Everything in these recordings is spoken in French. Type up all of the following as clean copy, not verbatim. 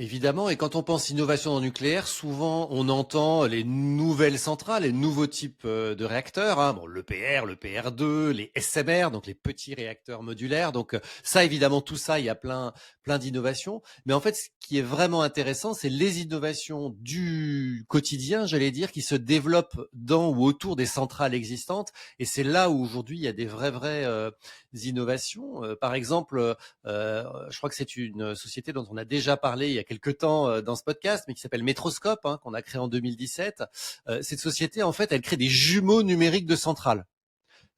Évidemment, et quand on pense innovation dans le nucléaire, souvent on entend les nouvelles centrales, les nouveaux types de réacteurs, hein, bon, l'EPR, le PR2, les SMR, donc les petits réacteurs modulaires. Donc ça, évidemment, tout ça, il y a plein d'innovations. Mais en fait, ce qui est vraiment intéressant, c'est les innovations du quotidien, j'allais dire, qui se développent dans ou autour des centrales existantes. Et c'est là où aujourd'hui il y a des vraies innovations. Par exemple, je crois que c'est une société dont on a déjà parlé il y a quelques temps dans ce podcast, mais qui s'appelle Metroscope, hein, qu'on a créé en 2017. Cette société, en fait, elle crée des jumeaux numériques de centrales.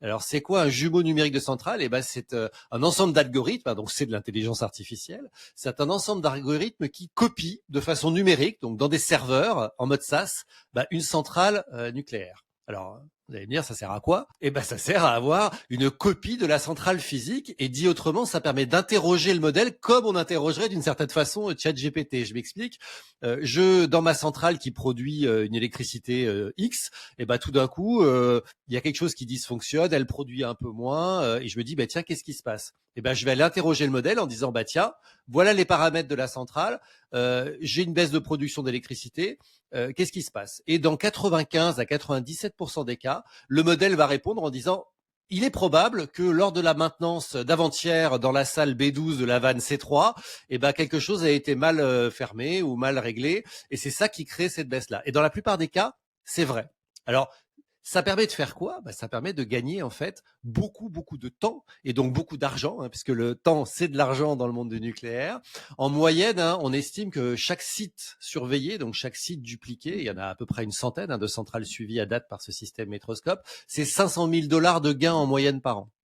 Alors, c'est quoi un jumeau numérique de centrale? Eh ben, c'est un ensemble d'algorithmes, hein, donc c'est de l'intelligence artificielle. C'est un ensemble d'algorithmes qui copient de façon numérique, donc dans des serveurs en mode SaaS, une centrale nucléaire. Alors, vous allez me dire, ça sert à quoi? Eh ben, ça sert à avoir une copie de la centrale physique, et dit autrement, ça permet d'interroger le modèle comme on interrogerait d'une certaine façon ChatGPT. Je m'explique. Dans ma centrale qui produit une électricité X, et ben tout d'un coup, il y a quelque chose qui dysfonctionne, elle produit un peu moins, et je me dis, tiens, qu'est-ce qui se passe? Et ben, je vais aller interroger le modèle en disant, tiens, voilà les paramètres de la centrale, j'ai une baisse de production d'électricité, qu'est-ce qui se passe? Et dans 95 à 97% des cas, le modèle va répondre en disant, il est probable que lors de la maintenance d'avant-hier dans la salle B12 de la vanne C3, quelque chose a été mal fermé ou mal réglé, et c'est ça qui crée cette baisse-là. Et dans la plupart des cas, c'est vrai. Alors, ça permet de faire quoi? Ça permet de gagner en fait beaucoup de temps et donc beaucoup d'argent, hein, puisque le temps c'est de l'argent dans le monde du nucléaire. En moyenne, hein, on estime que chaque site surveillé, donc chaque site dupliqué, il y en a à peu près une centaine de centrales suivies à date par ce système Metroscope, c'est 500 000 $ de gains en moyenne par an.